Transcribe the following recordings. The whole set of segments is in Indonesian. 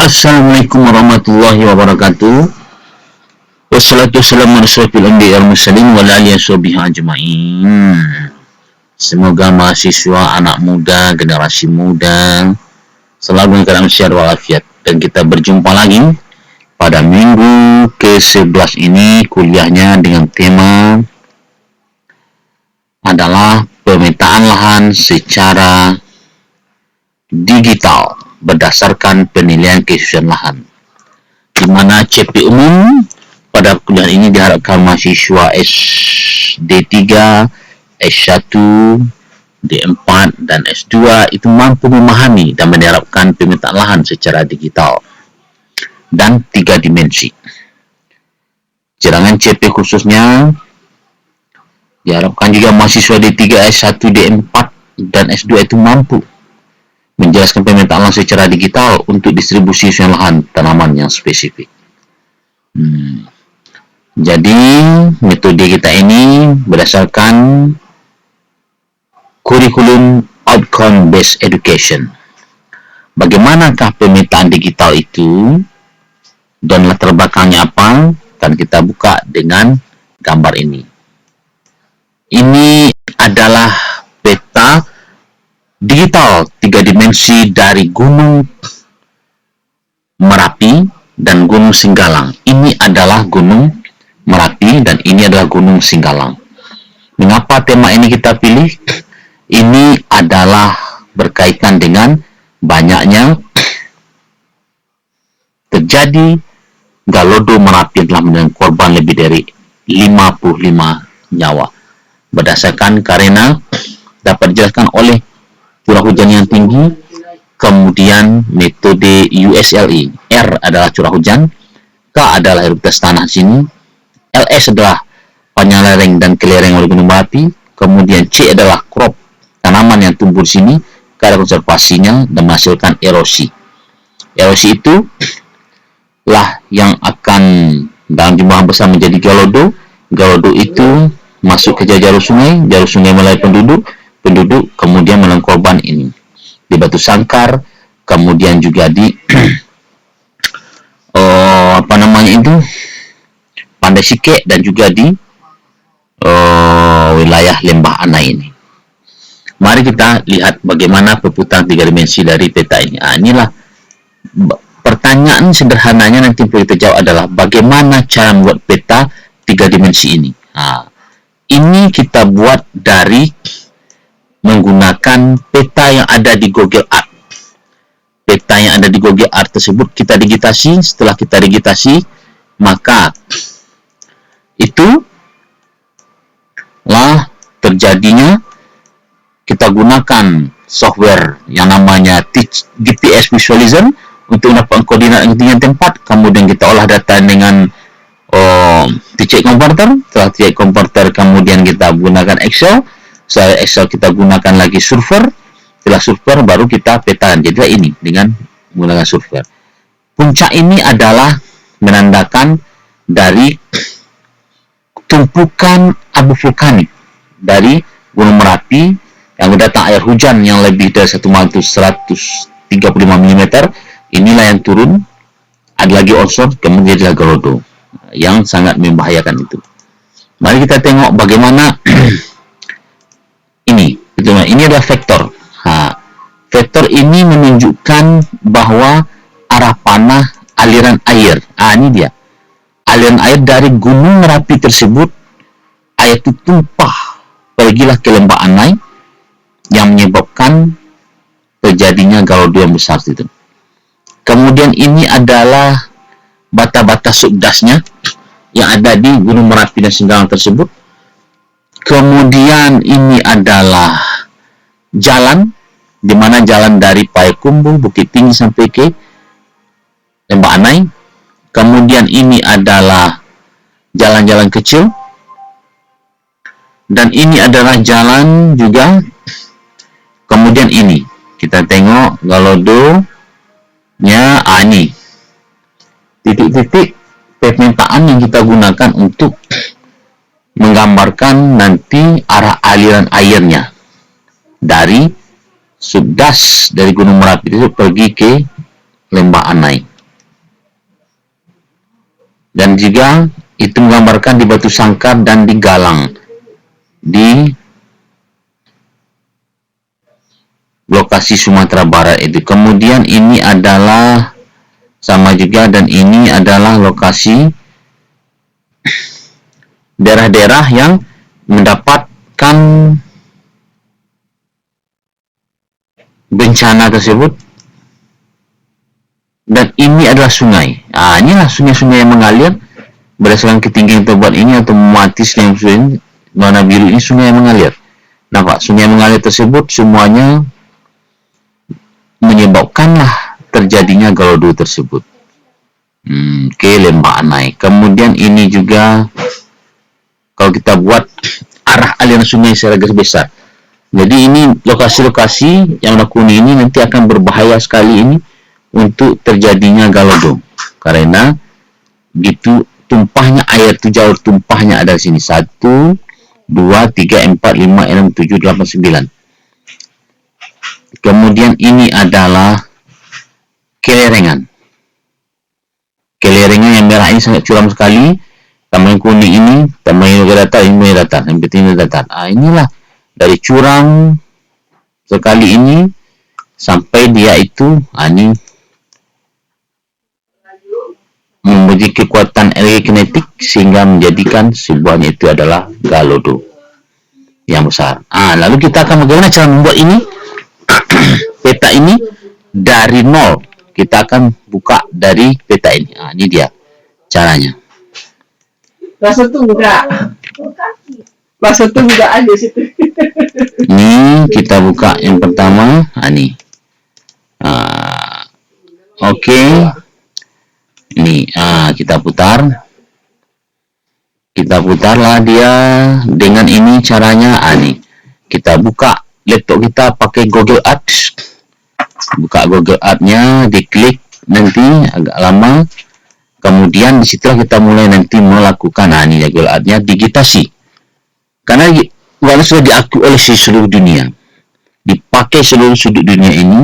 Assalamualaikum warahmatullahi wabarakatuh. Wassalatu wassalamu ala asyrafil anbiya'i wal mursalin wa ala alihi washabihi ajma'in. Semoga mahasiswa, anak muda, generasi muda selalu dalam keadaan sehat walafiat, dan kita berjumpa lagi pada minggu ke-11 ini. Kuliahnya dengan tema adalah pemetaan lahan secara digital berdasarkan penilaian kesesuaian lahan, di mana CP umum pada kuliah ini diharapkan mahasiswa SD3, S1, D4, dan S2 itu mampu memahami dan menerapkan pemetaan lahan secara digital dan 3 dimensi. Cadangan CP khususnya diharapkan juga mahasiswa D3, S1, D4, dan S2 itu mampu menjelaskan pemetaan lahan secara digital untuk distribusi lahan tanaman yang spesifik. Jadi metode kita ini berdasarkan kurikulum outcome based education. Bagaimanakah pemetaan digital itu dan latar belakangnya apa? Dan kita buka dengan gambar ini. Ini adalah peta digital 3 dimensi dari Gunung Merapi dan Gunung Singgalang. Ini adalah Gunung Merapi dan ini adalah Gunung Singgalang. Mengapa tema ini kita pilih? Ini adalah berkaitan dengan banyaknya terjadi Galodo Merapi telah menelan korban lebih dari 55 nyawa. Berdasarkan karena dapat dijelaskan oleh curah hujan yang tinggi, kemudian metode USLE. R adalah curah hujan, K adalah erupsi tanah sini, LS adalah panjang lereng dan kelereng oleh Gunung Merapi, kemudian C adalah crop, tanaman yang tumbuh di sini, kadar konservasinya dan menghasilkan erosi. Erosi itu lah yang akan dalam jumlah besar menjadi galodo. Galodo itu masuk ke jalur sungai melalui penduduk, kemudian menelan korban ini di Batu Sangkar, kemudian juga di Pandai Sike, dan juga di wilayah Lembah Anai ini. Mari kita lihat bagaimana perputaran 3 dimensi dari peta ini. Inilah pertanyaan sederhananya nanti perlu kita jawab adalah bagaimana cara membuat peta 3 dimensi ini. Ini kita buat dari menggunakan peta yang ada di Google Earth. Peta yang ada di Google Earth tersebut kita digitasi. Setelah kita digitasi, maka itulah terjadinya kita gunakan software yang namanya GPS Visualizer untuk mendapatkan koordinat ketinggian tempat. Kemudian kita olah data dengan TCX Converter. Setelah TCX Converter, kemudian kita gunakan Excel. Setelah Excel kita gunakan lagi Surfer. Setelah Surfer baru kita petakan. Jadi ini dengan menggunakan Surfer. Puncak ini adalah menandakan dari tumpukan abu vulkanik dari Gunung Merapi yang mendatang air hujan yang lebih dari 135 mm. Inilah yang turun. Ada lagi onshore, kemudian ada Galodo yang sangat membahayakan itu. Mari kita tengok bagaimana ini adalah vektor. Vektor ini menunjukkan bahwa arah panah aliran air. Ini dia. Aliran air dari Gunung Merapi tersebut, air itu tumpah pergilah ke Lembah Anai yang menyebabkan terjadinya Galodo yang besar itu. Kemudian ini adalah bata-bata subdasnya yang ada di Gunung Merapi dan Singgalang tersebut. Kemudian ini adalah jalan, di mana jalan dari Payakumbuh, Bukit Tinggi sampai ke Lembah Anai. Kemudian ini adalah jalan-jalan kecil, dan ini adalah jalan juga. Kemudian ini kita tengok Galodo-nya. Ini titik-titik pemetaan yang kita gunakan untuk menggambarkan nanti arah aliran airnya dari subdas dari Gunung Merapi itu pergi ke Lembah Anai. Dan juga itu menggambarkan di Batu Sangkar dan di Galang, di lokasi Sumatera Barat itu. Kemudian ini adalah sama juga, dan ini adalah lokasi daerah-daerah yang mendapatkan bencana tersebut. Dan ini adalah sungai. Inilah sungai-sungai yang mengalir berdasarkan ketinggian yang terbuat ini, atau mematis yang warna biru ini, sungai yang mengalir. Nampak sungai yang mengalir tersebut semuanya menyebabkanlah terjadinya Galodo tersebut. Lembah Anai. Kemudian ini juga kalau kita buat arah aliran sungai secara garis besar. Jadi ini lokasi-lokasi yang warna kuning ini nanti akan berbahaya sekali ini untuk terjadinya Galodo, karena gitu tumpahnya air itu jauh, tumpahnya ada di sini 1, 2, 3, 4, 5, 6, 7, 8, 9. Kemudian ini adalah kelerengan. Kelerengan yang merah ini sangat curam sekali. Tambah yang kuning ini, tambah yang datar, ini datar, yang penting datar. Inilah dari curam sekali ini sampai dia itu ini memiliki kekuatan energi kinetik sehingga menjadikan sebuahnya itu adalah Galodo yang besar. Lalu kita akan bagaimana cara membuat ini? Peta ini dari nol. Kita akan buka dari peta ini. Ini dia caranya. Langsung tuh buka. Langsung tuh buka aja situ. Ini kita buka yang pertama. Ini. Oke. Ini kita putar. Kita putarlah dia dengan ini caranya. Ini kita buka laptop kita pakai Google Ads. Buka Google Ads-nya, diklik nanti agak lama. Kemudian disitulah kita mulai nanti melakukan ini Google Ads-nya digitasi. Karena sudah diakui oleh seluruh dunia, dipakai seluruh sudut dunia ini.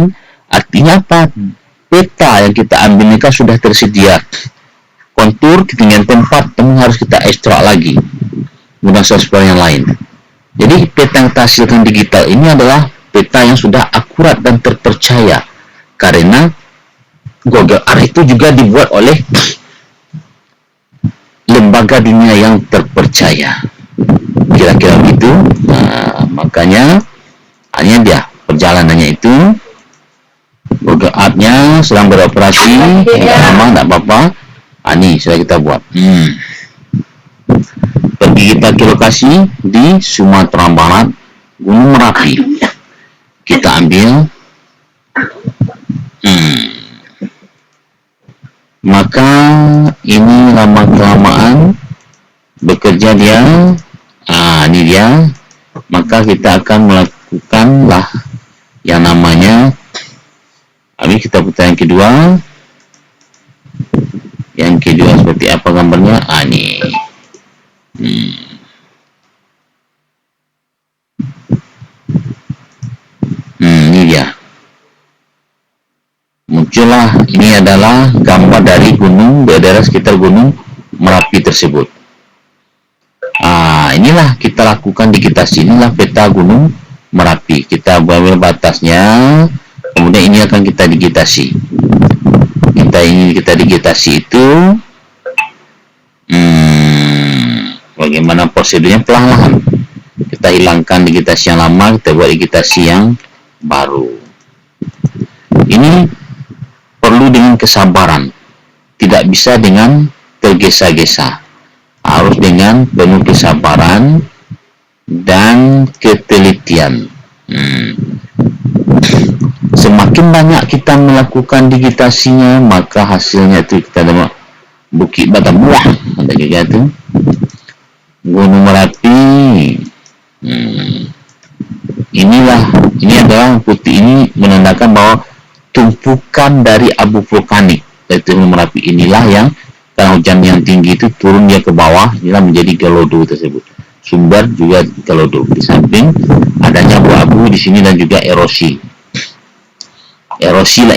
Artinya apa? Peta yang kita ambil ini kan sudah tersedia, kontur, ketinggian tempat, namun harus kita ekstrak lagi menggunakan software yang lain. Jadi peta yang kita hasilkan digital ini adalah peta yang sudah akurat dan terpercaya, karena Google Earth itu juga dibuat oleh lembaga dunia yang terpercaya, kira-kira begitu. Makanya hanya dia perjalanannya itu. Google Earth-nya sedang beroperasi, tidak lama, tidak apa-apa. Ini sudah kita buat. Pergi kita ke lokasi di Sumatera Barat, Gunung Merapi. Kita ambil. Maka ini lama-kelamaan bekerja dia. Ini dia. Maka kita akan melakukanlah yang namanya. Kita putar yang kedua. Yang kedua seperti apa gambarnya? Ini. Ini dia. Muncullah, ini adalah gambar dari gunung, daerah sekitar gunung Merapi tersebut. Inilah kita lakukan digitasi. Inilah peta gunung Merapi. Kita ambil batasnya. Kemudian ini akan kita digitasi. Kita digitasi itu bagaimana prosedurnya? Perlahan-lahan kita hilangkan digitasi yang lama, kita buat digitasi yang baru. Ini perlu dengan kesabaran, tidak bisa dengan tergesa-gesa, harus dengan penuh kesabaran dan ketelitian. Semakin banyak kita melakukan digitasinya, maka hasilnya itu kita dapat Bukit Batabuah, ada juga itu Gunung Merapi. Ini adalah putih, ini menandakan bahwa tumpukan dari abu vulkanik yaitu Gunung Merapi inilah yang karena hujan yang tinggi itu turun dia ke bawah, inilah menjadi Galodo tersebut. Sumber juga Galodo. Di samping adanya abu-abu di sini dan juga erosi. Erosi